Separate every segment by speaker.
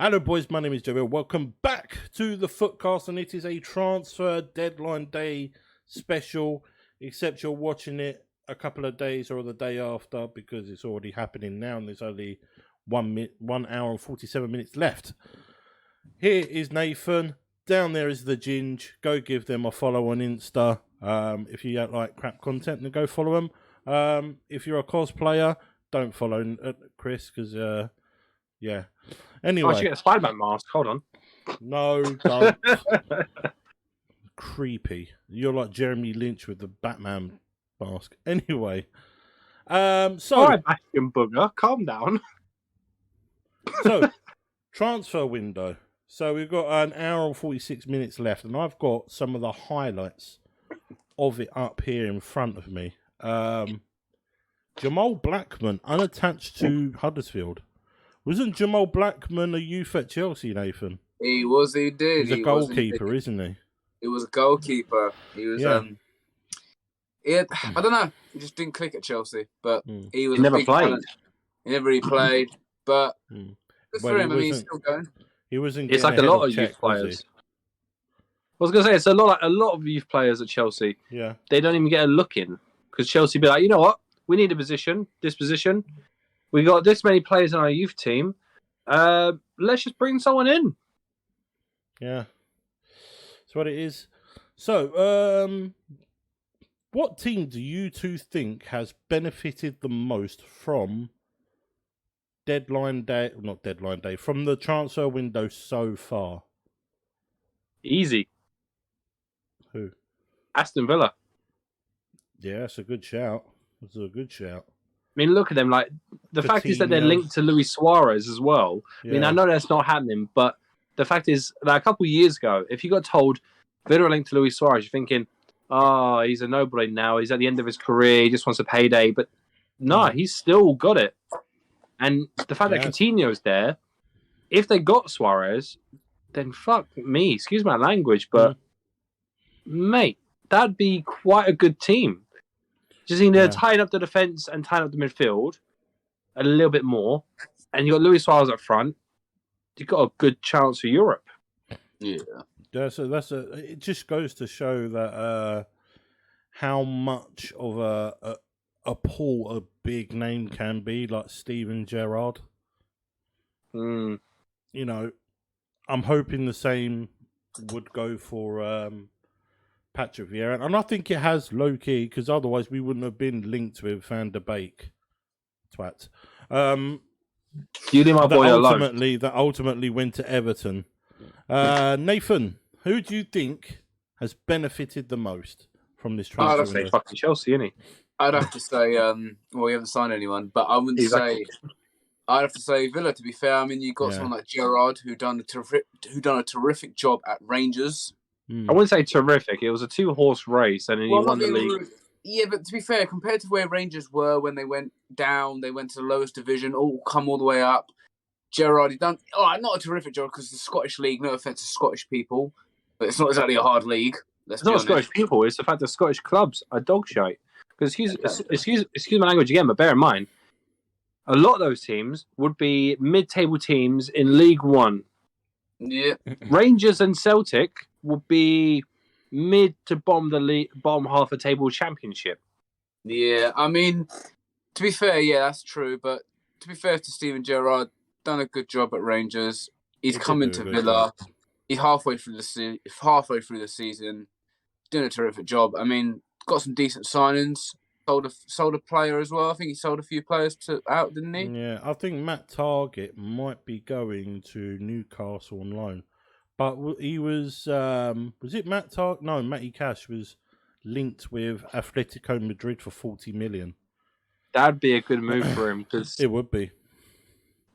Speaker 1: Hello, boys. My name is Jaybur. Welcome back to the Footcast, and it is a transfer deadline day special. Except you're watching it a couple of days or the day after because it's already happening now, and there's only 1 hour and 47 minutes left. Here is Nathan. Down there is the Ginge. Go give them a follow on Insta. If you don't like crap content, then go follow them. If you're a cosplayer, don't follow Chris because yeah. Anyway.
Speaker 2: I should get a Spider-Man mask. Hold on.
Speaker 1: No, don't. Creepy. You're like Jeremy Lynch with the Batman mask. Anyway. All
Speaker 2: right, Bastion Booger, calm down.
Speaker 1: So, transfer window. So we've got an hour and 46 minutes left, and I've got some of the highlights of it up here in front of me. Jamal Blackman, unattached to Huddersfield. Wasn't Jamal Blackman a youth at Chelsea, Nathan?
Speaker 3: He was, he did.
Speaker 1: He's a goalkeeper, isn't he?
Speaker 3: He was a goalkeeper. He was, I don't know, he just didn't click at Chelsea, but he was
Speaker 2: never played.
Speaker 3: Talent. He never really played, but good for him. I mean, he's still going.
Speaker 1: He wasn't.
Speaker 2: It's like a lot of youth players. I was going to say, it's a lot of youth players at Chelsea.
Speaker 1: Yeah.
Speaker 2: They don't even get a look in because Chelsea be like, you know what? We need this position. We got this many players in our youth team. Let's just bring someone in.
Speaker 1: Yeah. That's what it is. So, what team do you two think has benefited the most from from the transfer window so far?
Speaker 2: Easy.
Speaker 1: Who?
Speaker 2: Aston Villa.
Speaker 1: Yeah, that's a good shout.
Speaker 2: I mean, look at them. Like the fact is that they're linked to Luis Suarez as well. Yeah. I mean, I know that's not happening, but the fact is that a couple of years ago, if you got told Villa are linked to Luis Suarez, you're thinking, "Oh, he's a nobody now. He's at the end of his career. He just wants a payday." But no, he's still got it. And the fact that Coutinho's there, if they got Suarez, then fuck me. Excuse my language, but mate, that'd be quite a good team. Just need to tighten up the defence and tighten up the midfield a little bit more. And you got Luis Suarez up front. You've got a good chance for Europe.
Speaker 3: Yeah.
Speaker 1: It just goes to show that how much of a pull a big name can be, like Steven Gerrard. You know, I'm hoping the same would go for Patrick Vieira, and I think it has low key because otherwise we wouldn't have been linked with Van der Beek. Twat.
Speaker 2: You leave my boy alone.
Speaker 1: That ultimately went to Everton. Nathan, who do you think has benefited the most from this transfer?
Speaker 2: I'd say fucking Chelsea, innit?
Speaker 3: I'd have to say, we haven't signed anyone, but I wouldn't say. I'd have to say Villa. To be fair, I mean, you got someone like Gerrard who done a terrific job at Rangers.
Speaker 2: I wouldn't say terrific. It was a 2-horse race, and then he won the league.
Speaker 3: Yeah, but to be fair, compared to where Rangers were when they went down, they went to the lowest division, come all the way up. Gerrard, he done not a terrific job because the Scottish league. No offense to Scottish people, but it's not exactly a hard league.
Speaker 2: It's not Scottish people. It's the fact that Scottish clubs are dog shite. Because excuse my language again, but bear in mind, a lot of those teams would be mid-table teams in League One.
Speaker 3: Yeah,
Speaker 2: Rangers and Celtic would be mid to bottom half a table championship.
Speaker 3: Yeah, I mean, to be fair, that's true. But to be fair to Steven Gerrard, done a good job at Rangers. He's come into Villa. He's halfway through the season, doing a terrific job. I mean, got some decent signings. Sold a player as well. I think he sold a few players out, didn't he?
Speaker 1: Yeah, I think Matt Targett might be going to Newcastle on loan. But he was it Matt Targett? No, Matty Cash was linked with Atletico Madrid for 40 million.
Speaker 2: That'd be a good move for him. Cause,
Speaker 1: it would be.
Speaker 2: I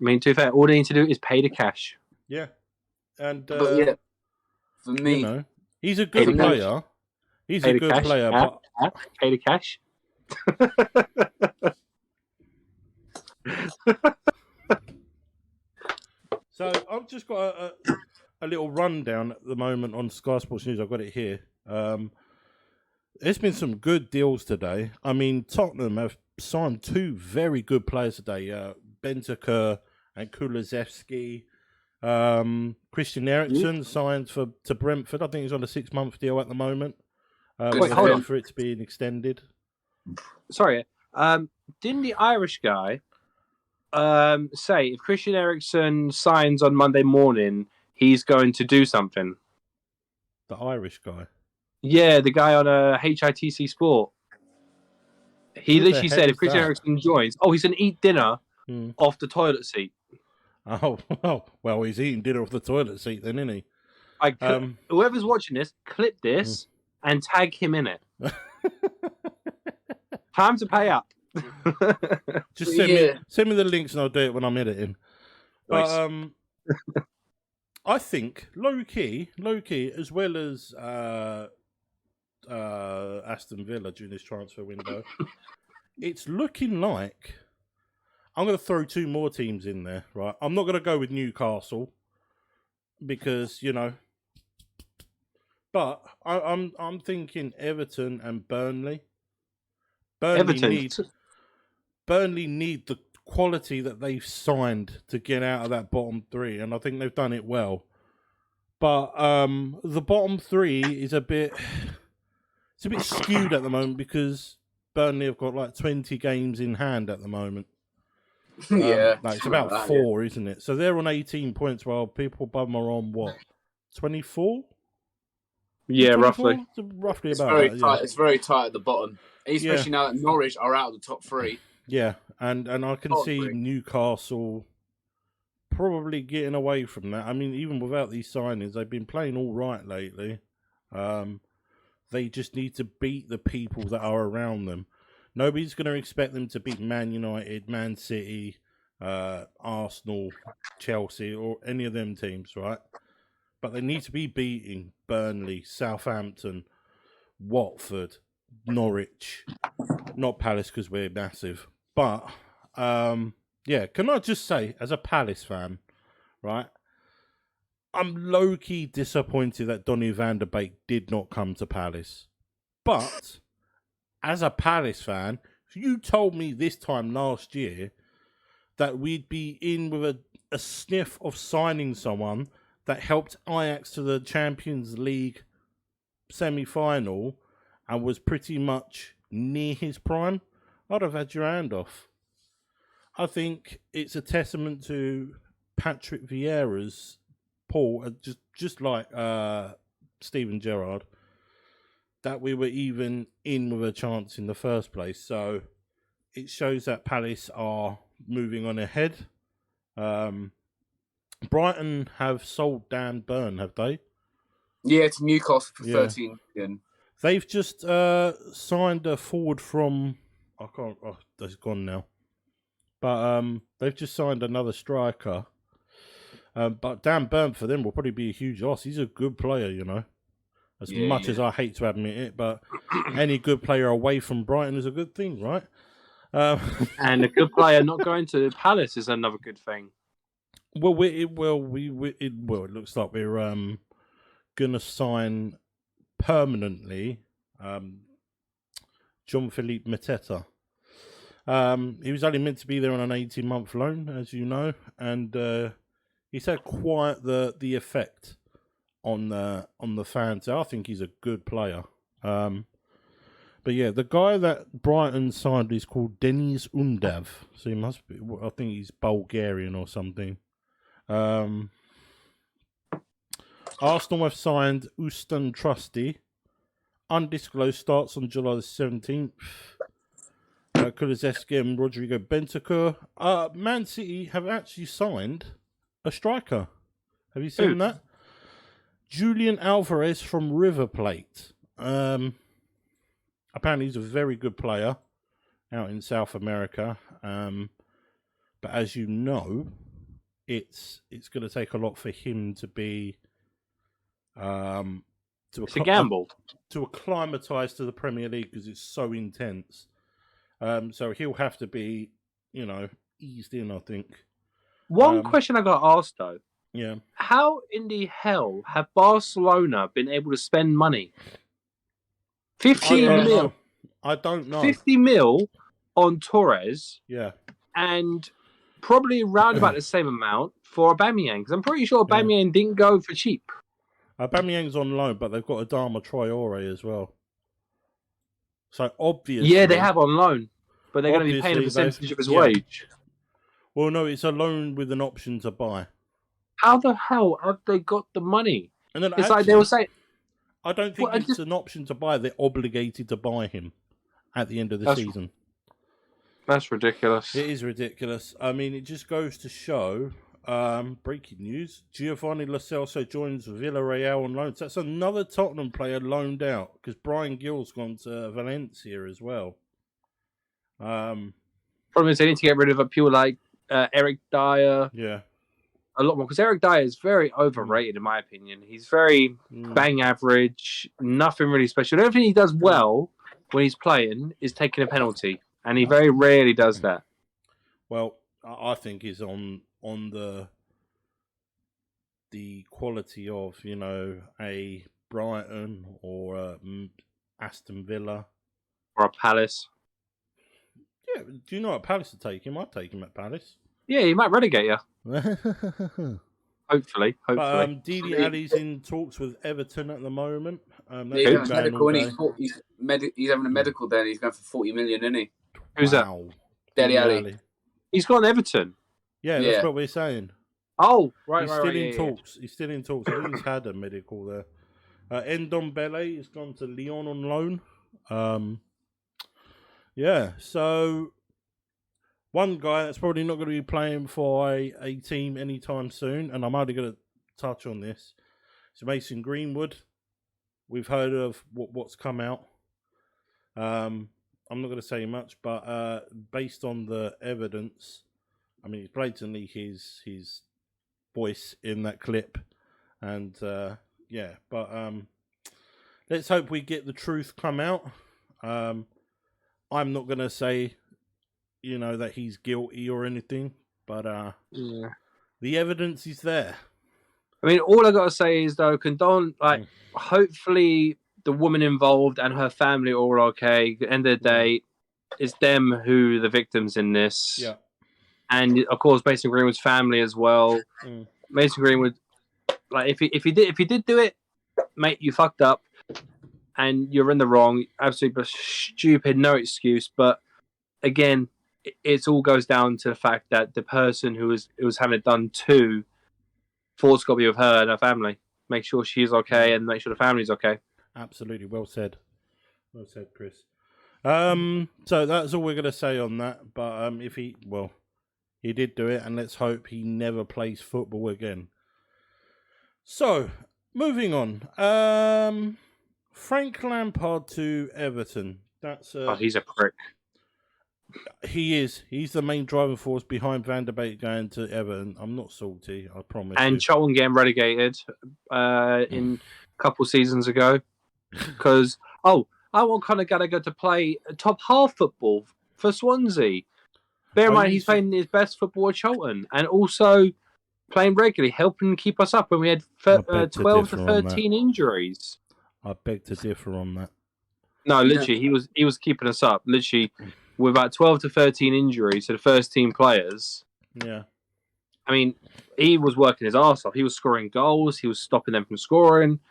Speaker 2: mean, to be fair, all they need to do is pay the cash.
Speaker 1: Yeah. And
Speaker 3: for me,
Speaker 1: he's a good player. He's a good player. But
Speaker 2: pay the cash.
Speaker 1: So I've just got a little rundown at the moment on Sky Sports News. I've got it here. There's been some good deals today. I mean, Tottenham have signed 2 very good players today, Bentancur and Kulusevski. Christian Eriksen signed to Brentford. I think he's on a 6-month deal at the moment.
Speaker 2: Wait, hold on.
Speaker 1: For it to be extended.
Speaker 2: Sorry. Didn't the Irish guy say if Christian Eriksen signs on Monday morning, he's going to do something?
Speaker 1: The Irish guy?
Speaker 2: Yeah, the guy on HITC Sport. He literally said if Christian Eriksen joins, he's going to eat dinner off the toilet seat.
Speaker 1: Oh, well, he's eating dinner off the toilet seat then, isn't he?
Speaker 2: Whoever's watching this, clip this and tag him in it. Time to pay up.
Speaker 1: Just send me the links and I'll do it when I'm editing. But I think low key, as well as Aston Villa during this transfer window, it's looking like I'm going to throw 2 more teams in there. Right, I'm not going to go with Newcastle because but I'm thinking Everton and Burnley. Burnley need the quality that they've signed to get out of that bottom 3, and I think they've done it well. But the bottom 3 is a bit skewed at the moment because Burnley have got like 20 games in hand at the moment. It's about 4, isn't it? So they're on 18 points while people above them are on what? 24?
Speaker 2: Yeah, 24?
Speaker 1: roughly. Roughly
Speaker 3: it's
Speaker 1: about
Speaker 3: very
Speaker 1: that,
Speaker 3: tight. Yeah. It's very tight at the bottom, especially now that Norwich are out of the top 3.
Speaker 1: Yeah, and I can see Newcastle probably getting away from that. I mean, even without these signings, they've been playing all right lately. They just need to beat the people that are around them. Nobody's going to expect them to beat Man United, Man City, Arsenal, Chelsea, or any of them teams, right? But they need to be beating Burnley, Southampton, Watford, Norwich. Not Palace because we're massive. But, can I just say, as a Palace fan, right, I'm low-key disappointed that Donny van der Beek did not come to Palace. But, as a Palace fan, if you told me this time last year that we'd be in with a sniff of signing someone that helped Ajax to the Champions League semi-final and was pretty much near his prime, I'd have had your hand off. I think it's a testament to Patrick Vieira's just like Steven Gerrard, that we were even in with a chance in the first place. So it shows that Palace are moving on ahead. Brighton have sold Dan Burn, have they?
Speaker 3: Yeah, to Newcastle for 13 million.
Speaker 1: They've just signed a forward from... that's gone now. But they've just signed another striker. But Dan Burn for them will probably be a huge loss. He's a good player, As much as I hate to admit it, but any good player away from Brighton is a good thing, right?
Speaker 2: And a good player not going to Palace is another good thing.
Speaker 1: Well, it looks like we're gonna sign permanently Jean-Philippe Mateta. He was only meant to be there on an 18-month loan, as you know, and he's had quite the effect on the fans. I think he's a good player. But yeah, the guy that Brighton signed is called Denis Undav. So he must be, I think he's Bulgarian or something. Arsenal have signed Ustan Trusty. Undisclosed, starts on July the 17th. Kulusevski and Rodrigo Bentancur. Man City have actually signed a striker. Have you seen that? Julian Alvarez from River Plate. Apparently he's a very good player out in South America. But as you know, it's going to take a lot for him to be
Speaker 2: it's a gamble
Speaker 1: to acclimatise to the Premier League because it's so intense. So he'll have to be, eased in, I think.
Speaker 2: One question I got asked though.
Speaker 1: Yeah.
Speaker 2: How in the hell have Barcelona been able to spend money? 15 mil.
Speaker 1: I don't know.
Speaker 2: 50 mil on Torres.
Speaker 1: Yeah.
Speaker 2: And probably around about the same amount for Aubameyang, because I'm pretty sure Aubameyang didn't go for cheap.
Speaker 1: Aubameyang's on loan, but they've got Adama Traore as well. So obviously...
Speaker 2: Yeah, they have on loan, but they're going to be paying a percentage of his wage.
Speaker 1: Well, no, it's a loan with an option to buy.
Speaker 2: How the hell have they got the money?
Speaker 1: And then
Speaker 2: it's actually, like they were saying...
Speaker 1: I don't think it's an option to buy. They're obligated to buy him at the end of the season.
Speaker 2: That's ridiculous.
Speaker 1: It is ridiculous. I mean, it just goes to show... breaking news. Giovanni Lo Celso joins Villarreal on loan. So that's another Tottenham player loaned out because Brian Gill's gone to Valencia as well.
Speaker 2: Problem is they need to get rid of people like Eric Dyer.
Speaker 1: Yeah.
Speaker 2: A lot more because Eric Dyer is very overrated in my opinion. He's very bang average, nothing really special. Everything he does well when he's playing is taking a penalty, and he very rarely does that.
Speaker 1: Well, I think he's on the quality of, you know, a Brighton or a Aston Villa.
Speaker 2: Or a Palace.
Speaker 1: Yeah, do you know what Palace would take him? I'd take him at Palace.
Speaker 2: Yeah, he might relegate you. Hopefully.
Speaker 1: But, Dele Alli's in talks with Everton at the moment.
Speaker 3: He's having a medical there and he's going for 40 million, isn't he?
Speaker 2: Who's that?
Speaker 3: Dele Alli.
Speaker 2: He's gone Everton.
Speaker 1: Yeah, that's what we're saying.
Speaker 2: Oh, right,
Speaker 1: He's still in talks. He's still in talks. I think he's had a medical there. Ndombele has gone to Lyon on loan. So one guy that's probably not going to be playing for a team anytime soon, and I'm only going to touch on this. It's Mason Greenwood. We've heard of what's come out. I'm not going to say much, but based on the evidence, I mean, it's blatantly his voice in that clip, and let's hope we get the truth come out. I'm not going to say, you know, that he's guilty or anything, but the evidence is there.
Speaker 2: I mean, all I got to say is, though, hopefully the woman involved and her family are all okay. At the end of the day, it's them who are the victims in this.
Speaker 1: Yeah.
Speaker 2: And, of course, Mason Greenwood's family as well. Mason Greenwood, like, if he did do it, mate, you fucked up and you're in the wrong. Absolutely stupid, no excuse. But, again, it all goes down to the fact that the person who was having it done to fault's got to be with her and her family. Make sure she's okay and make sure the family's okay.
Speaker 1: Absolutely. Well said. Well said, Chris. So that's all we're going to say on that. But he did do it, and let's hope he never plays football again. So, moving on. Frank Lampard to Everton.
Speaker 2: He's a prick.
Speaker 1: He is. He's the main driving force behind Van der Beek going to Everton. I'm not salty, I promise.
Speaker 2: And Charlton getting relegated in a couple seasons ago. Because, I want Conor Gallagher to play top half football for Swansea. Bear in mind, he's playing his best football at Charlton. And also playing regularly, helping keep us up when we had 12 to 13 injuries.
Speaker 1: I beg to differ on that.
Speaker 2: No, literally, he was keeping us up. Literally, with about 12 to 13 injuries to the first team players.
Speaker 1: Yeah.
Speaker 2: I mean, he was working his arse off. He was scoring goals. He was stopping them from scoring.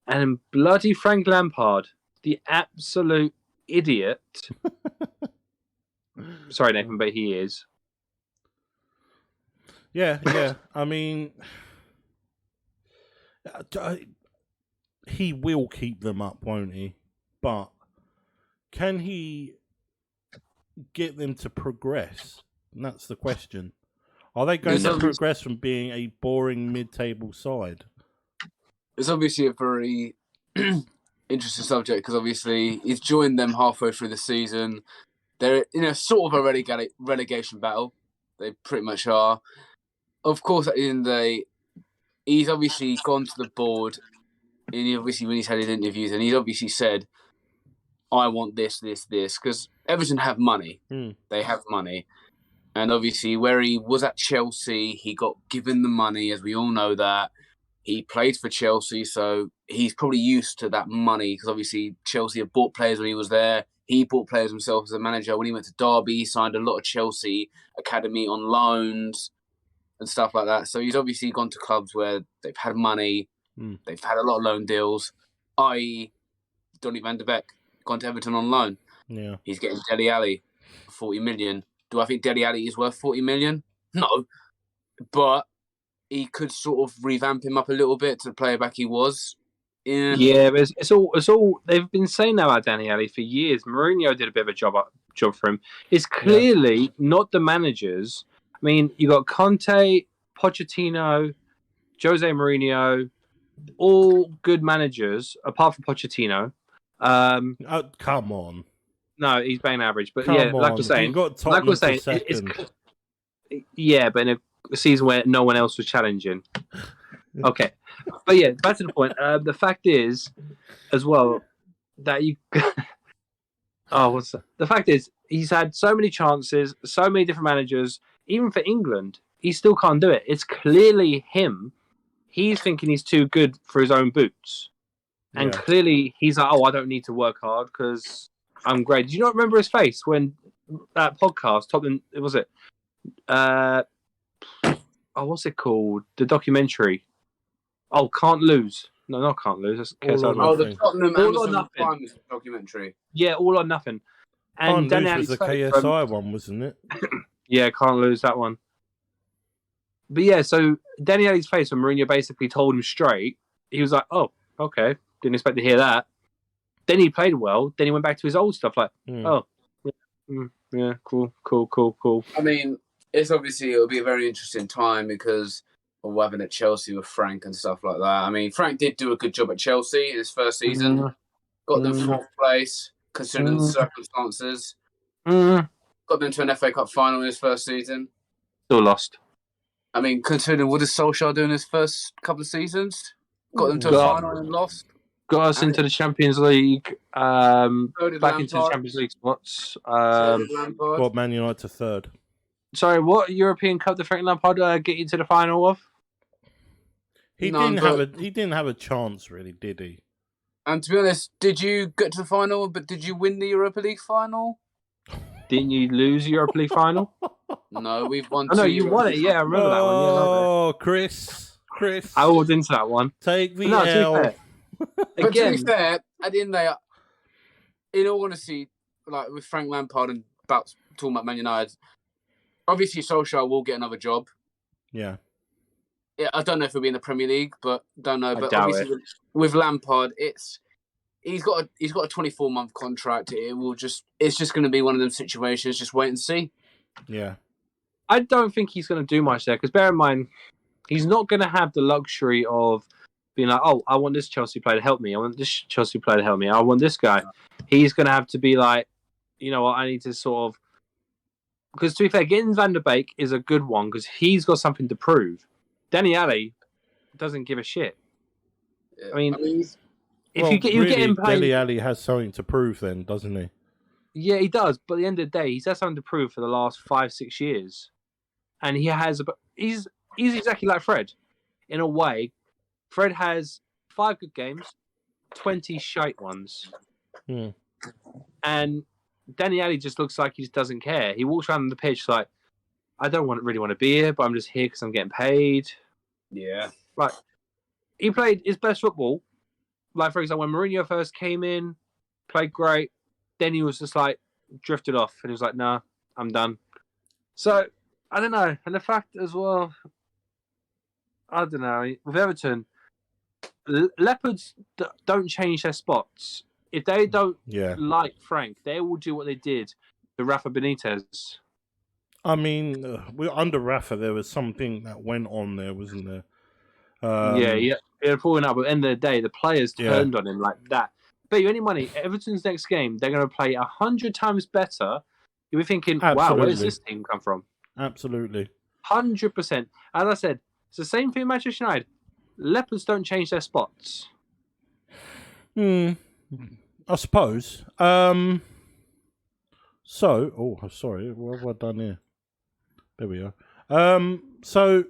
Speaker 2: And bloody Frank Lampard, the absolute idiot. Sorry, Nathan, but he is.
Speaker 1: Yeah. I mean, he will keep them up, won't he? But can he get them to progress? And that's the question. Are they going to progress from being a boring mid-table side?
Speaker 3: It's obviously a very interesting subject because obviously he's joined them halfway through the season. They're in a sort of a relegation battle. They pretty much are. Of course, at the end of the day, he's obviously gone to the board. And obviously, when he's had his interviews, and he's obviously said, I want this, because Everton have money. They have money. And obviously, where he was at Chelsea, he got given the money, as we all know that. He played for Chelsea, so he's probably used to that money, because obviously Chelsea have bought players when he was there. He bought players himself as a manager. When he went to Derby, he signed a lot of Chelsea academy on loans and stuff like that. So he's obviously gone to clubs where they've had money, they've had a lot of loan deals, i.e. Donny van de Beek, gone to Everton on loan.
Speaker 1: Yeah.
Speaker 3: He's getting Dele Alli for 40 million. Do I think Dele Alli is worth 40 million? No. But he could sort of revamp him up a little bit to the player back he was.
Speaker 2: Yeah, but it's all they've been saying now about Dele Alli for years. Mourinho did a bit of a job for him. It's clearly not the managers. I mean, you got Conte, Pochettino, Jose Mourinho, all good managers apart from Pochettino.
Speaker 1: Oh, come on.
Speaker 2: No, he's bang average. But
Speaker 1: Come
Speaker 2: like
Speaker 1: on.
Speaker 2: we're saying,
Speaker 1: You got Tottenham
Speaker 2: it's but in a season where no one else was challenging. Okay, but yeah, back to the point. The fact is, as well, that you. What's that? The fact is, he's had so many chances, so many different managers. Even for England, he still can't do it. It's clearly him. He's thinking he's too good for his own boots, and clearly he's like, "Oh, I don't need to work hard because I'm great." Do you not remember his face when that podcast? Was it? What's it called? The documentary. Oh, Can't Lose. No, not Can't Lose. That's
Speaker 3: the Tottenham
Speaker 2: All or
Speaker 3: Amazon
Speaker 2: Nothing
Speaker 3: Prime documentary.
Speaker 2: Yeah, All or Nothing. And
Speaker 1: Can't Lose was the KSI one, wasn't it?
Speaker 2: Yeah, Can't Lose, that one. But yeah, so Dele Alli's face when Mourinho basically told him straight, he was like, oh, okay, didn't expect to hear that. Then he played well. Then he went back to his old stuff like, cool.
Speaker 3: I mean, it'll be a very interesting time because of what happened at Chelsea with Frank and stuff like that. I mean, Frank did do a good job at Chelsea in his first season. Got them fourth place, considering the circumstances. Got them to an FA Cup final in his first season.
Speaker 2: Still lost.
Speaker 3: I mean, considering what did Solskjaer do in his first couple of seasons? Got them to a final and lost.
Speaker 2: Got us into the Champions League. Back into the Champions League spots.
Speaker 1: Got Man United to third.
Speaker 2: Sorry, what European Cup did Frank Lampard get you to the final of?
Speaker 1: He didn't have a chance, really, did he?
Speaker 3: And to be honest, did you get to the final? But did you win the Europa League final?
Speaker 2: Didn't you lose the Europa League final?
Speaker 3: No, we've won.
Speaker 2: Oh, no, you won it. Yeah, I remember that one.
Speaker 1: Oh, Chris.
Speaker 2: I walked into that one.
Speaker 1: Take the L.
Speaker 3: But to be fair, at the end of the day, in all honesty, like with Frank Lampard and talking about Man United, obviously Solskjaer will get another job.
Speaker 1: Yeah.
Speaker 3: I don't know if he'll be in the Premier League, but don't know. But
Speaker 2: obviously
Speaker 3: with Lampard, he's got a 24-month contract. It's just going to be one of them situations. Just wait and see.
Speaker 1: Yeah.
Speaker 2: I don't think he's going to do much there because bear in mind, he's not going to have the luxury of being like, oh, I want this Chelsea player to help me. I want this Chelsea player to help me. I want this guy. He's going to have to be like, you know what, I need to sort of... Because to be fair, getting Van der Beek is a good one because he's got something to prove. Dele Alli doesn't give a shit. I mean if you get him playing...
Speaker 1: Dele Alli has something to prove then, doesn't he?
Speaker 2: Yeah, he does. But at the end of the day, he's had something to prove for the last 5-6 years. And he's exactly like Fred. In a way, Fred has 5 good games, 20 shite ones. And Dele Alli just looks like he just doesn't care. He walks around the pitch like, I don't really want to be here, but I'm just here because I'm getting paid.
Speaker 3: Yeah.
Speaker 2: Like, he played his best football. Like, for example, when Mourinho first came in, played great. Then he was just like, drifted off. And he was like, nah, I'm done. So, I don't know. And the fact as well, I don't know. With Everton, Leopards don't change their spots. If they don't like Frank, they will do what they did to Rafa Benitez.
Speaker 1: I mean, under Rafa, there was something that went on there, wasn't there?
Speaker 2: He had fallen out, but at the end of the day, the players turned on him like that. Bet you any money, Everton's next game, they're going to play 100 times better. You'll be thinking, wow, where does this team come from?
Speaker 1: Absolutely.
Speaker 2: 100%. As I said, it's the same thing in Manchester United. Leopards don't change their spots.
Speaker 1: I suppose. Sorry, what have I done here? There we are. So,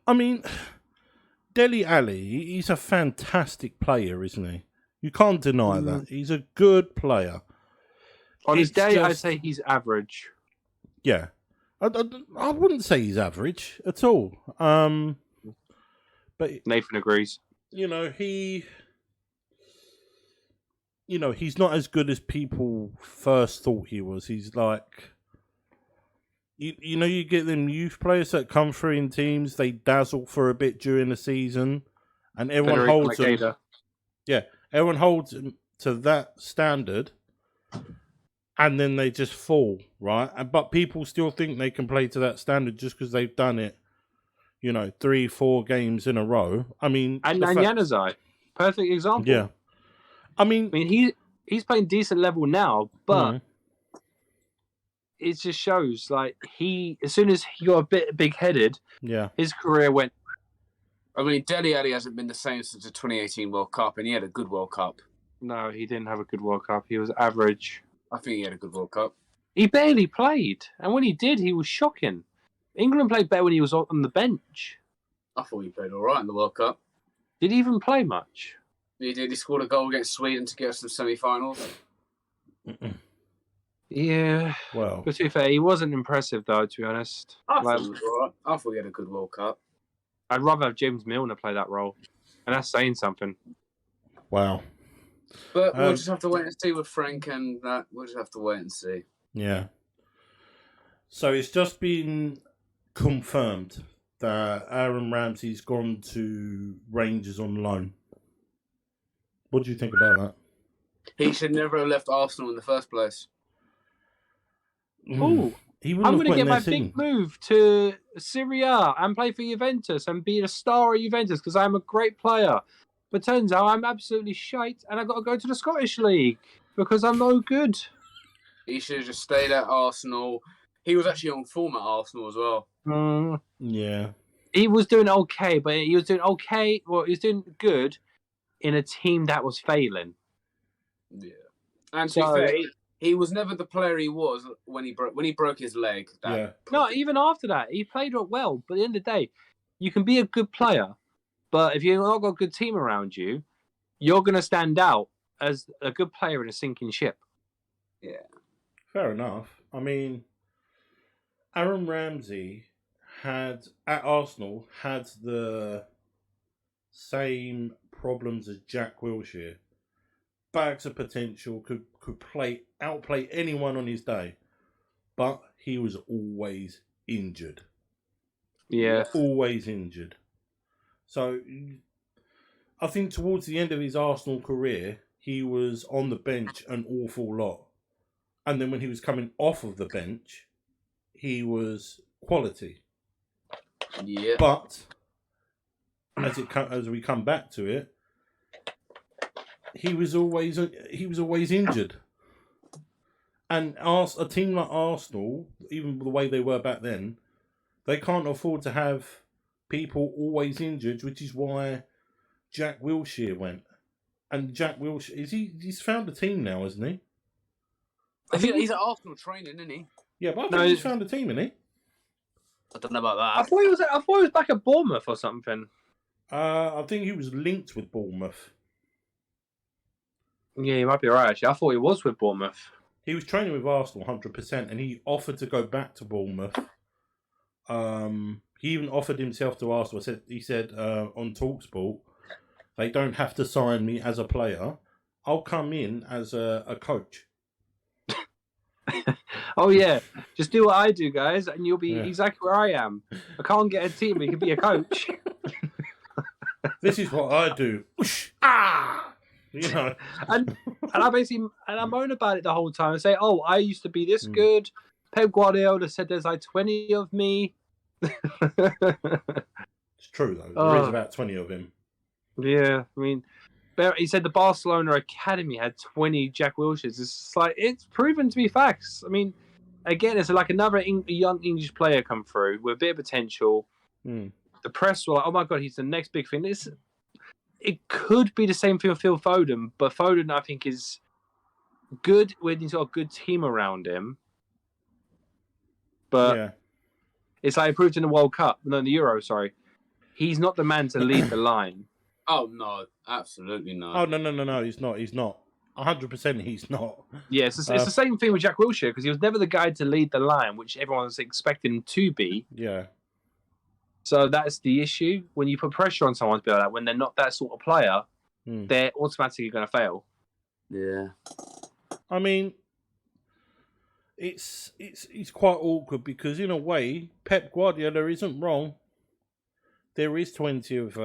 Speaker 1: I mean, Dele Alli, he's a fantastic player, isn't he? You can't deny that. He's a good player.
Speaker 2: On his day, I'd say he's average.
Speaker 1: Yeah. I wouldn't say he's average at all. But
Speaker 2: Nathan agrees.
Speaker 1: He's not as good as people first thought he was. He's like, you get them youth players that come through in teams, they dazzle for a bit during the season, and everyone holds them. Yeah, everyone holds them to that standard, and then they just fall, right? But people still think they can play to that standard just because they've done it, 3-4 games in a row. I mean,
Speaker 2: and Januzaj, perfect example.
Speaker 1: Yeah, I mean,
Speaker 2: he's playing decent level now, but it just shows like as soon as he got a bit big-headed, his career went.
Speaker 3: I mean, Dele Alli hasn't been the same since the 2018 World Cup, and he had a good World Cup.
Speaker 2: No, he didn't have a good World Cup. He was average.
Speaker 3: I think he had a good World Cup.
Speaker 2: He barely played, and when he did, he was shocking. England played better when he was on the bench.
Speaker 3: I thought he played all right in the World Cup.
Speaker 2: Did he even play much?
Speaker 3: He did. He scored a goal against Sweden to get us to the semi-finals.
Speaker 2: Yeah.
Speaker 1: Well,
Speaker 2: but to be fair, he wasn't impressive, though, to be honest.
Speaker 3: I thought he was all right. I thought he had a good World Cup.
Speaker 2: I'd rather have James Milner play that role, and that's saying something.
Speaker 1: Wow.
Speaker 3: But we'll just have to wait and see with Frank and that. We'll just have to wait and see.
Speaker 1: Yeah. So it's just been confirmed that Aaron Ramsey's gone to Rangers on loan. What do you think about that?
Speaker 3: He should never have left Arsenal in the first place.
Speaker 2: Oh, I'm going to get my big move to Serie A and play for Juventus and be a star at Juventus because I'm a great player. But turns out I'm absolutely shite and I've got to go to the Scottish League because I'm no good.
Speaker 3: He should have just stayed at Arsenal. He was actually on form at Arsenal as well.
Speaker 1: Yeah.
Speaker 2: He was doing okay, but he was doing okay. Well, he was doing good in a team that was failing.
Speaker 3: Yeah. And to be fair, he was never the player he was when he broke his leg.
Speaker 2: No, even after that, he played well. But at the end of the day, you can be a good player, but if you've not got a good team around you, you're going to stand out as a good player in a sinking ship.
Speaker 3: Yeah.
Speaker 1: Fair enough. I mean, Aaron Ramsey at Arsenal had the same problems as Jack Wilshere. Bags of potential, could outplay anyone on his day, but he was always injured.
Speaker 2: Yeah,
Speaker 1: always injured. So I think towards the end of his Arsenal career, he was on the bench an awful lot, and then when he was coming off of the bench, he was quality.
Speaker 3: Yeah,
Speaker 1: but as we come back to it, he was always injured. And a team like Arsenal, even the way they were back then, they can't afford to have people always injured, which is why Jack Wilshere went. And Jack Wilshere, he's found a team now, hasn't he?
Speaker 3: I think he's at Arsenal training, isn't he?
Speaker 1: Yeah, but I think he's found a team, isn't he?
Speaker 3: I don't know about that.
Speaker 2: I thought he was back at Bournemouth or something.
Speaker 1: I think he was linked with Bournemouth.
Speaker 2: Yeah, you might be right, actually. I thought he was with Bournemouth.
Speaker 1: He was training with Arsenal 100%, and he offered to go back to Bournemouth. He even offered himself to Arsenal. He said on TalkSport, they don't have to sign me as a player. I'll come in as a coach.
Speaker 2: Oh, yeah. Just do what I do, guys, and you'll be exactly where I am. I can't get a team, but you can be a coach.
Speaker 1: This is what I do. You know.
Speaker 2: And I moan about it the whole time. I say, oh, I used to be this good. Pep Guardiola said there's like 20 of me.
Speaker 1: It's true, though. There is about 20 of him.
Speaker 2: Yeah, I mean, he said the Barcelona Academy had 20 Jack Wilsheres. It's like, it's proven to be facts. I mean, again, it's like another young English player come through with a bit of potential. The press were like, oh my God, he's the next big thing. It could be the same thing with Phil Foden, but Foden, I think, is good when he's got a good team around him. But it's like he proved in the World Cup, no, in the Euro, sorry. He's not the man to lead the line.
Speaker 3: Oh, no, absolutely not.
Speaker 1: Oh, no, he's not. 100% he's not.
Speaker 2: Yeah, it's the same thing with Jack Wilshere, because he was never the guy to lead the line, which everyone was expecting him to be.
Speaker 1: Yeah.
Speaker 2: So that's the issue. When you put pressure on someone to be like that, when they're not that sort of player, they're automatically going to fail.
Speaker 3: Yeah.
Speaker 1: I mean, it's quite awkward because in a way, Pep Guardiola isn't wrong. There is 20 of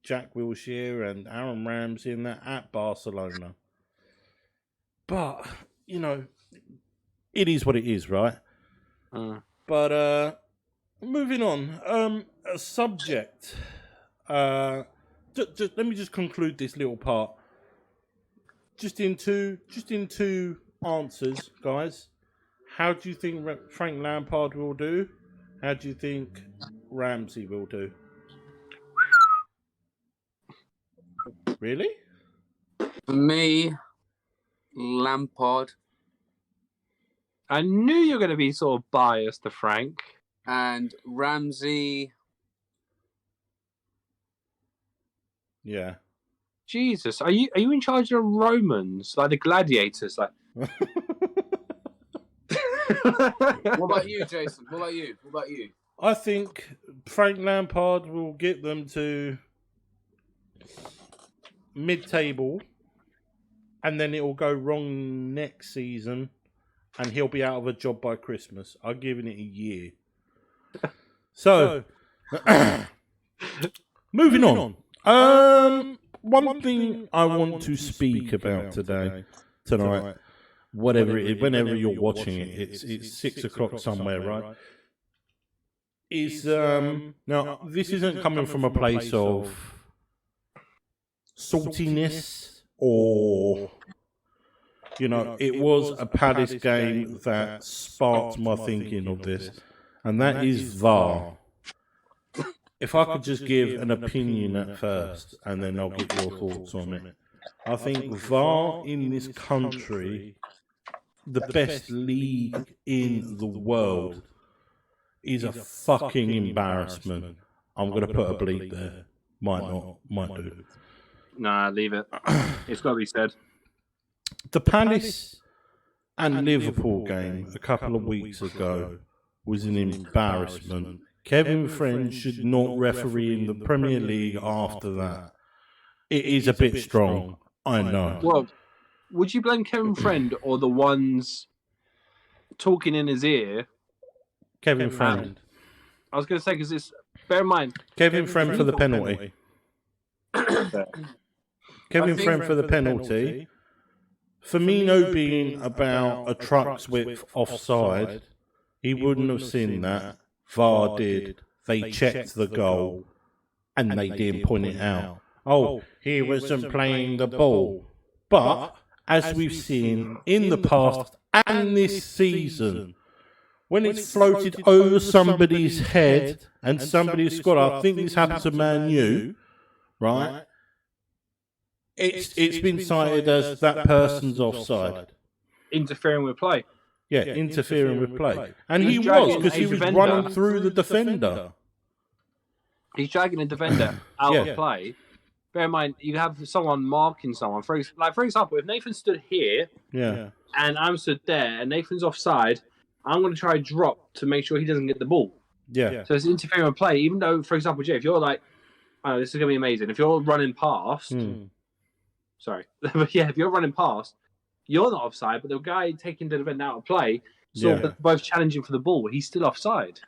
Speaker 1: Jack Wilshere and Aaron Ramsey in that at Barcelona. But, it is what it is, right? But moving on, a subject. Let me just conclude this little part. Just in two answers, guys. How do you think Frank Lampard will do? How do you think Ramsey will do? Really?
Speaker 3: For me, Lampard.
Speaker 2: I knew you were going to be sort of biased to Frank.
Speaker 3: And Ramsey.
Speaker 1: Yeah.
Speaker 2: Jesus, are you in charge of the Romans, like the gladiators? Like,
Speaker 3: What about you, Jason? What about you?
Speaker 1: I think Frank Lampard will get them to mid-table, and then it will go wrong next season, and he'll be out of a job by Christmas. I'm giving it a year. So, moving on. One thing I want to speak about tonight, whatever it is, whenever you're watching it, it's 6 o'clock somewhere, right? Is now this isn't coming from a place of saltiness or it was a Palace game that sparked my thinking of this, and that is VAR. If I could just give an opinion at first, and then I'll get your thoughts on it. I think VAR in this country, the best league in the world, is a fucking embarrassment. I'm going to put a bleep there. Might not, might do.
Speaker 2: Nah, leave it. It's got to be said.
Speaker 1: The Palace and Liverpool game a couple of weeks ago was an embarrassment. Kevin Friend should not referee in the Premier League after that. It is a bit strong, I know.
Speaker 2: Well, would you blame Kevin Friend or the ones talking in his ear?
Speaker 1: Kevin Friend.
Speaker 2: I was going to say, because it's... Bear in mind...
Speaker 1: Kevin Friend for the penalty. Kevin Friend for the penalty. Firmino being about a truck's width offside, he wouldn't have seen that. VAR did. They checked the goal and they didn't point it out. Oh, he wasn't playing the ball. But, as we've seen in the past and this season, when it's floated over somebody's head and somebody's scored, I think this happened to Man U, right? It's been cited as that person's offside.
Speaker 2: Interfering with play.
Speaker 1: Yeah, interfering with play. And he was, because he was running through the defender.
Speaker 2: He's dragging a defender out of play. Bear in mind, you have someone marking someone. For example, if Nathan stood here and I'm stood there and Nathan's offside, I'm going to try drop to make sure he doesn't get the ball.
Speaker 1: Yeah.
Speaker 2: So it's interfering with play, even though, for example, Jay, if you're like, oh, this is going to be amazing. If you're running past, sorry. But yeah, if you're running past, you're not offside, but the guy taking the defender out of play, both challenging for the ball, he's still offside.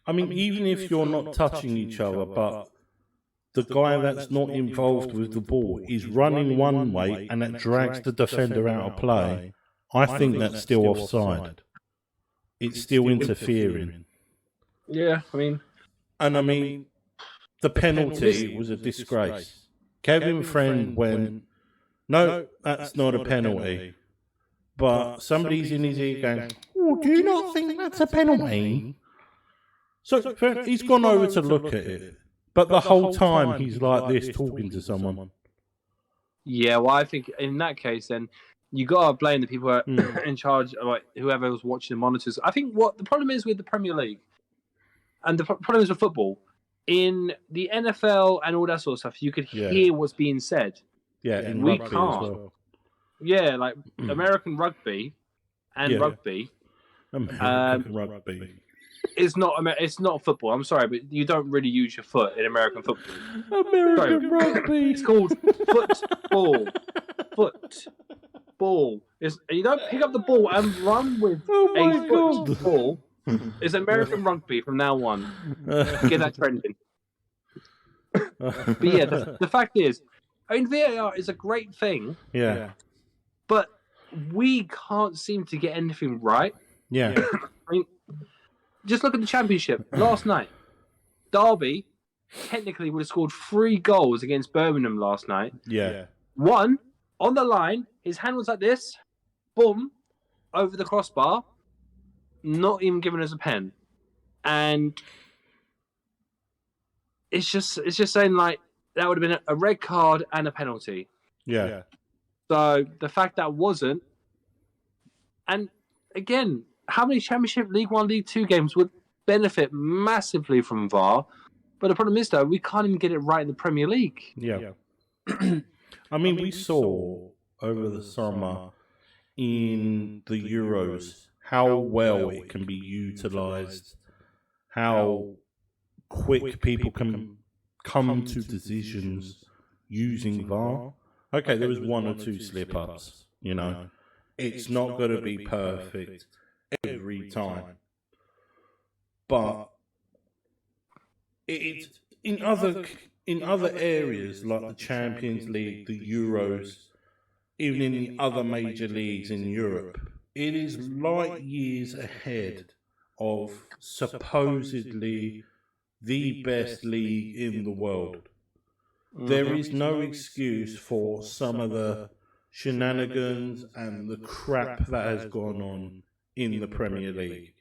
Speaker 1: I mean, even if you're not touching each other, but the guy that's not involved with the ball is running one way and that drags the defender out of play, I think that's still offside. It's still interfering.
Speaker 2: Yeah, I mean...
Speaker 1: And I mean, the penalty was a disgrace. Kevin Friend went, no, that's not a penalty. But somebody's in his ear going, oh, do you not think that's a penalty? So he's gone over to look at it. But the whole time he's like this talking to someone.
Speaker 2: Yeah, well, I think in that case, then you got to blame the people who are in charge, like whoever was watching the monitors. I think what the problem is with the Premier League, and the problem is with football, in the NFL and all that sort of stuff, you could hear what's being said.
Speaker 1: Yeah, and
Speaker 2: we can't. Yeah, like American rugby and rugby.
Speaker 1: American rugby.
Speaker 2: It's not football. I'm sorry, but you don't really use your foot in American football.
Speaker 1: American rugby.
Speaker 2: It's called football. Football. You don't pick up the ball and run with a football. It's American rugby from now on. Get that trending. But yeah, the fact is, I mean, VAR is a great thing.
Speaker 1: Yeah.
Speaker 2: But we can't seem to get anything right.
Speaker 1: Yeah.
Speaker 2: I mean, just look at the championship last night. Derby technically would have scored 3 goals against Birmingham last night.
Speaker 1: Yeah.
Speaker 2: One on the line, his hand was like this, boom, over the crossbar, not even giving us a pen, and it's just saying like that would have been a red card and a penalty.
Speaker 1: Yeah.
Speaker 2: So the fact that wasn't, and again, how many Championship, League 1, League 2 games would benefit massively from VAR? But the problem is, though, we can't even get it right in the Premier League.
Speaker 1: Yeah. I mean, we saw over the summer in the Euros how well it can be utilised, how quick people can come to decisions using VAR. Okay, there was 1 or 2 slip-ups, you know. It's not going to be perfect every time. But it's in other areas like the Champions League, the Euros, even in the other major leagues in Europe, it is light years ahead of supposedly the best league in the world. There is no excuse for some of the shenanigans and the crap that has gone on in the Premier League.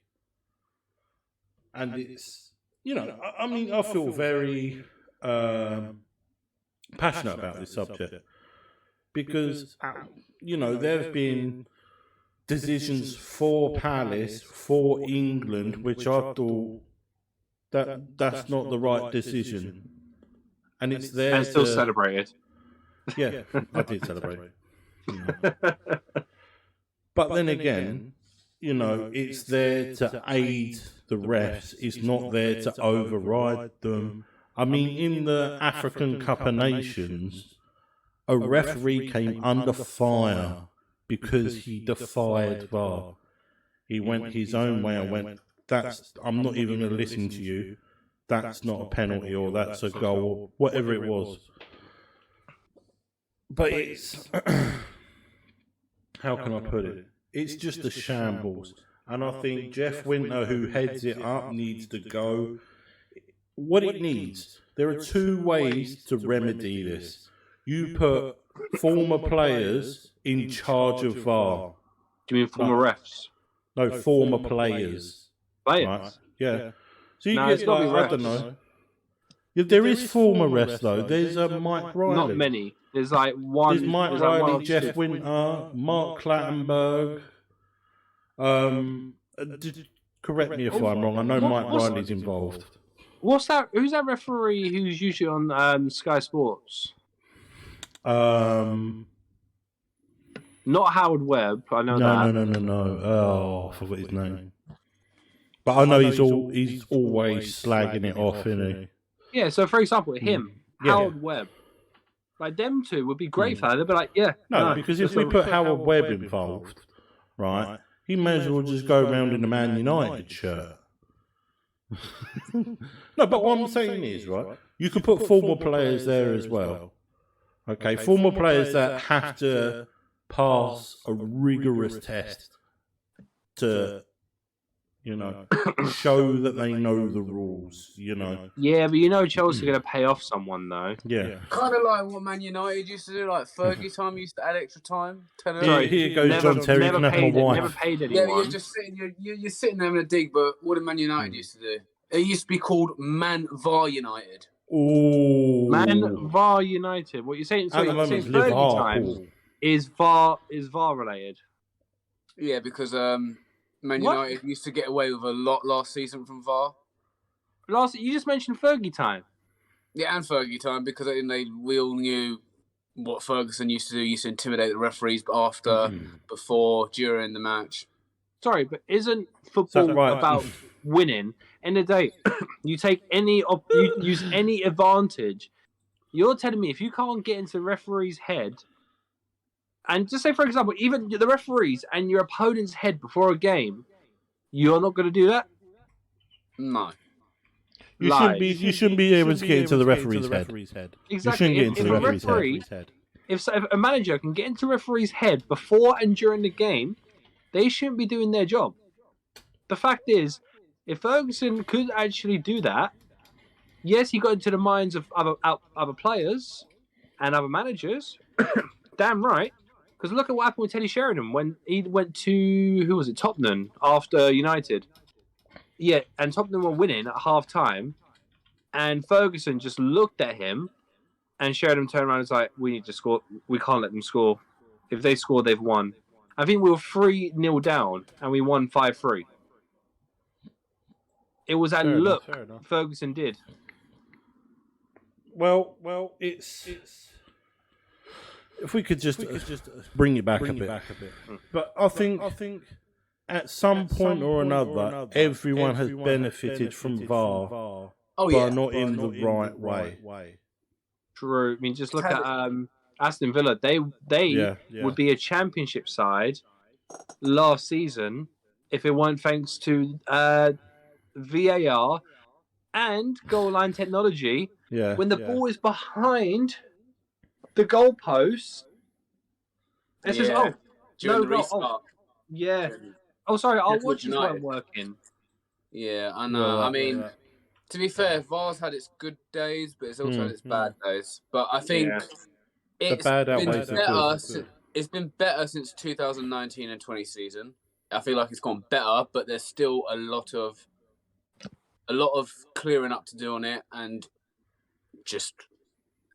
Speaker 1: And it's, you know, I mean, I feel very passionate about this subject because, you know, there have been decisions for Palace, for England, which I thought that's not the right decision. And it's there.
Speaker 2: And still celebrated.
Speaker 1: Yeah, I did celebrate. But then again, you know, it's there to aid the refs. It's not there to override them. I mean, in the African Cup of Nations, a referee came under fire because he defied VAR. He went his own way and went, I'm not even going to listen to you. That's not a penalty or that's a goal or whatever it was. But it's... how can I put it? It's just a shambles. And I think Jeff Winter, who heads it up, needs to go. What it needs, there are 2 ways to remedy this. You put former players in charge of VAR.
Speaker 2: Do you mean former refs?
Speaker 1: No, former players.
Speaker 2: Players?
Speaker 1: Right? Yeah. So you get, like, I don't know. Yeah, there is former refs, though. There's Mike Riley.
Speaker 2: Not many. There's like one.
Speaker 1: There's Mike Riley, Jeff Winter, Mark Clattenburg. Correct me if I'm wrong. I know Mike Riley's involved.
Speaker 2: What's that? Who's that referee who's usually on Sky Sports?
Speaker 1: Not
Speaker 2: Howard Webb. I know that.
Speaker 1: No. Oh, I forgot his name. But I know he's always slagging it off, isn't
Speaker 2: he? Yeah. So, for example, him, Howard Webb. Like, them 2 would be great for that. They'd be like, yeah.
Speaker 1: No, because if we put Howard Webb involved, right, he may as well just go around in a Man United shirt. No, but what I'm saying is, right, you could put former players there as well. Okay, former players that have to pass a rigorous test to, you know, show that they know the rules, you know.
Speaker 2: Yeah, but you know Chelsea are going to pay off someone, though.
Speaker 1: Yeah.
Speaker 3: Kind of like what Man United used to do, like Fergie time used to add extra time.
Speaker 1: Here goes John Terry, can have my wife.
Speaker 2: Never paid anyone.
Speaker 3: Yeah, you're just sitting, you're sitting there having a dig, but what did Man United used to do? It used to be called Man VAR United.
Speaker 1: Ooh.
Speaker 2: Man VAR United. What you're saying? So you're saying Fergie time is VAR related?
Speaker 3: Yeah, because Man United used to get away with a lot last season from VAR.
Speaker 2: You just mentioned Fergie time.
Speaker 3: Yeah, and Fergie time because we all knew what Ferguson used to do. He used to intimidate the referees after, before, during the match.
Speaker 2: Sorry, but isn't football about winning? End of the day, you take you use any advantage. You're telling me if you can't get into the referee's head, and just say, for example, even the referees and your opponent's head before a game, you're not going to do that?
Speaker 3: No.
Speaker 1: You shouldn't be able to get into the referee's head.
Speaker 2: Exactly.
Speaker 1: You shouldn't get into the referee's head.
Speaker 2: If a manager can get into a referee's head before and during the game, they shouldn't be doing their job. The fact is, if Ferguson could actually do that, yes, he got into the minds of other players and other managers. Damn right. Because look at what happened with Teddy Sheringham when he went to, Tottenham after United. Yeah, and Tottenham were winning at half-time, and Ferguson just looked at him, and Sheringham turned around and was like, we need to score. We can't let them score. If they score, they've won. I think we were 3-0 down, and we won 5-3. It was that look Ferguson did.
Speaker 1: Well, it's if we could just bring it back a bit. But I think at some point or another, everyone has benefited from VAR, but not in the right way.
Speaker 2: True. I mean, just look at Aston Villa. They would be a championship side last season if it weren't thanks to VAR and goal line technology.
Speaker 1: Yeah.
Speaker 2: When the ball is behind the goalpost, it says,
Speaker 3: during the restart.
Speaker 2: Yeah. Oh, sorry, our watches weren't working.
Speaker 3: Yeah, I know. I mean, to be fair, VAR's had its good days, but it's also had its bad days. But I think it's been better since 2019 and 20 season. I feel like it's gone better, but there's still a lot of clearing up to do on it, and just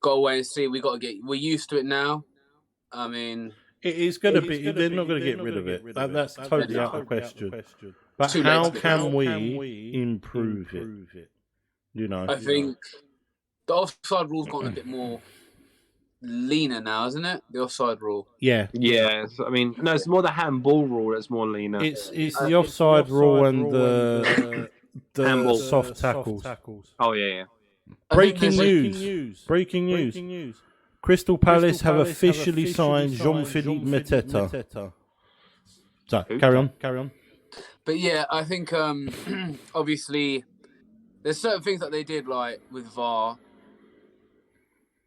Speaker 3: go away and see. We're used to it now. I mean,
Speaker 1: it is going to be. They're not going to get rid of it. That's totally out of question. But how can we improve it? You know,
Speaker 3: I think the offside rule's gotten a bit more leaner now, isn't it? The offside rule.
Speaker 2: Yeah. I mean, no, it's more the handball rule that's more leaner.
Speaker 1: It's the offside rule and the soft tackles.
Speaker 2: Oh yeah.
Speaker 1: Breaking news. Crystal Palace have officially signed Jean-Philippe Mateta. So, carry on.
Speaker 3: But yeah, I think obviously there's certain things that they did, like with VAR.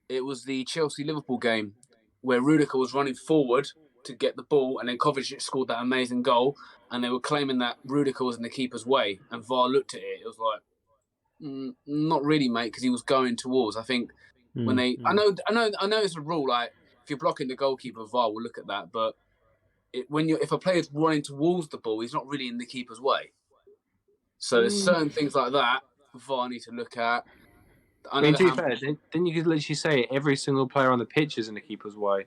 Speaker 3: It was the Chelsea-Liverpool game where Rudiger was running forward to get the ball, and then Kovacic scored that amazing goal, and they were claiming that Rudiger was in the keeper's way, and VAR looked at it. It was like, not really, mate, because he was going towards. I think when they, I know, it's a rule. Like if you're blocking the goalkeeper, VAR will look at that. But if a player's running towards the ball, he's not really in the keeper's way. So there's certain things like that VAR need to look at.
Speaker 2: I mean, to be fair, then you could literally say every single player on the pitch is in the keeper's way.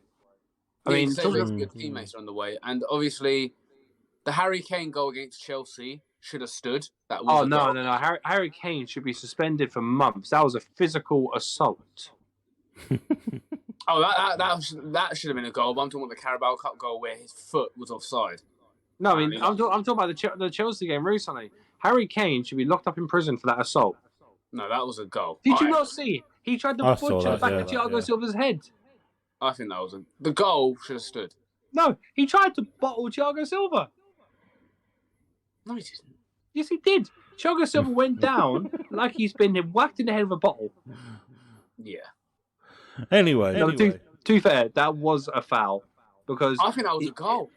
Speaker 2: I mean,
Speaker 3: good teammates are on the way, and obviously, the Harry Kane goal against Chelsea should have stood. That was
Speaker 2: no. Harry Kane should be suspended for months. That was a physical assault.
Speaker 3: that should have been a goal. But I'm talking about the Carabao Cup goal where his foot was offside.
Speaker 2: No, I mean, I'm talking about the Chelsea game recently. Harry Kane should be locked up in prison for that assault.
Speaker 3: No, that was a goal.
Speaker 2: Did you not see? He tried to butcher the back of Thiago Silva's head.
Speaker 3: I think that was the goal should have stood.
Speaker 2: No, he tried to bottle Thiago Silva.
Speaker 3: No, he didn't.
Speaker 2: Yes, he did. Thiago Silva went down like he's been whacked in the head with a bottle.
Speaker 3: Yeah.
Speaker 1: Anyway.
Speaker 2: To be fair, that was a foul. Because
Speaker 3: I think that was a goal.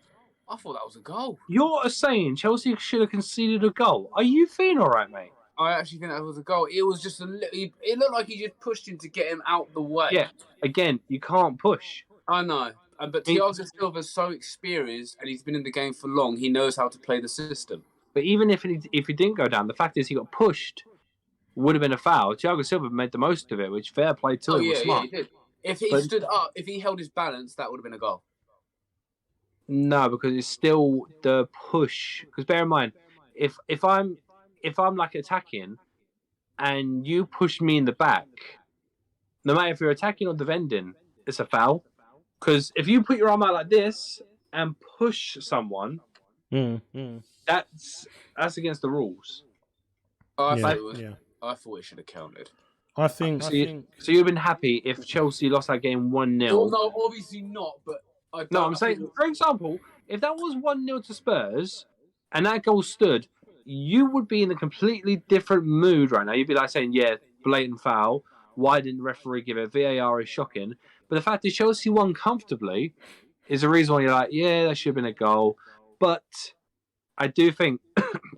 Speaker 3: I thought that was a goal.
Speaker 2: You're saying Chelsea should have conceded a goal. Are you feeling all right, mate?
Speaker 3: I actually think that was a goal. It was just it looked like he just pushed him to get him out the way.
Speaker 2: Yeah. Again, you can't push.
Speaker 3: I know. But Thiago Silva's so experienced and he's been in the game for long. He knows how to play the system.
Speaker 2: But even if he didn't go down, the fact is he got pushed. Would have been a foul. Thiago Silva made the most of it, which fair play to him. Was smart.
Speaker 3: Yeah, he did. If he stood up, if he held his balance, that would have been a goal.
Speaker 2: No, because it's still the push. Because bear in mind, if I'm like attacking and you push me in the back, no matter if you're attacking or defending, it's a foul. Because if you put your arm out like this and push someone, that's against the rules.
Speaker 3: I thought it should have counted.
Speaker 2: So you'd have been happy if Chelsea lost that game 1-0.
Speaker 3: Well, no, obviously not. But
Speaker 2: I'm saying, for example, if that was 1-0 to Spurs and that goal stood, you would be in a completely different mood right now. You'd be like saying, "Yeah, blatant foul. Why didn't the referee give it? VAR is shocking." But the fact that Chelsea won comfortably is the reason why you're like, "Yeah, that should have been a goal." But I do think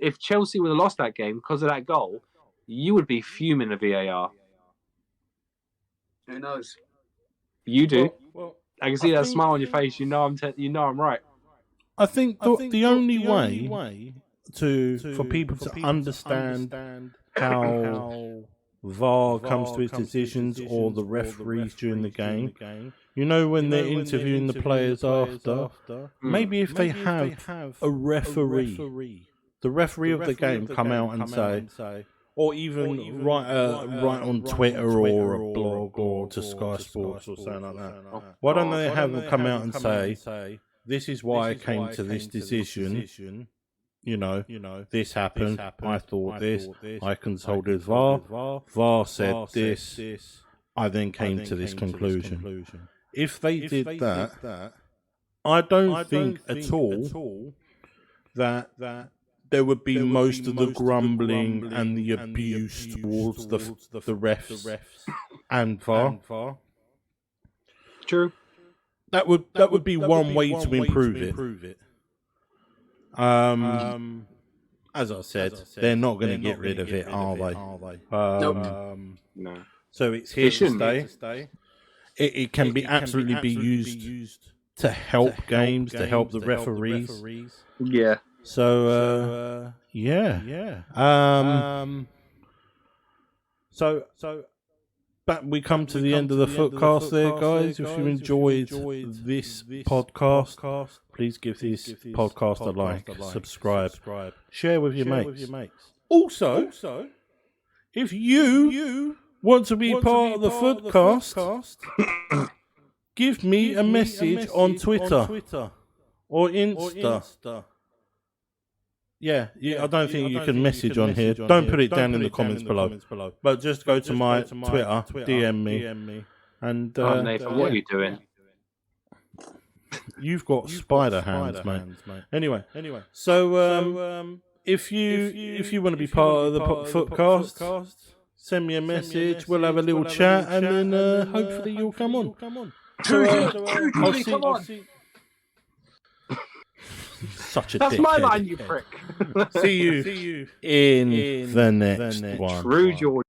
Speaker 2: if Chelsea would have lost that game because of that goal, you would be fuming at VAR.
Speaker 3: Who knows?
Speaker 2: You do. Well, I can see that smile on your face. You know I'm right.
Speaker 1: I think the only way for people to understand how VAR comes to its decisions or the referees during the game, when they're interviewing the players after, maybe if they have a referee, the referee of the game come out and say, or even write on Twitter or a blog or to Sky Sports or something like that. Why don't they have them come out and say, "This is why I came to this decision. This happened. I thought this. I consulted VAR. VAR said this. I then came to this conclusion." If they did that, I don't think at all that there would be most of the grumbling and the abuse towards the refs and VAR.
Speaker 2: True.
Speaker 1: That would be one way to improve it. As I said, they're not going to get rid of it, are they?
Speaker 2: No.
Speaker 1: So it's here to stay. It can be absolutely be used to help games, to help the referees.
Speaker 2: Yeah.
Speaker 1: So but we come to the end of the Footcast there, guys. If you enjoyed this podcast, please give this podcast a like, subscribe, share with your mates. Also, if you want to be part of the Footcast, give me a message on Twitter or Insta. Yeah, I don't think you can message on here. Don't put it down in the comments below. But just go to my Twitter, DM me. And
Speaker 2: Nathan, what are you doing?
Speaker 1: You've got spider hands, mate. Anyway. So if you want to be part of the Footcast, send me a message. We'll have a little chat, and then hopefully you'll come on.
Speaker 3: Trudy, come on.
Speaker 1: Such a
Speaker 2: That's
Speaker 1: dickhead.
Speaker 2: my line, you prick.
Speaker 1: See you in the next one.
Speaker 2: True, George.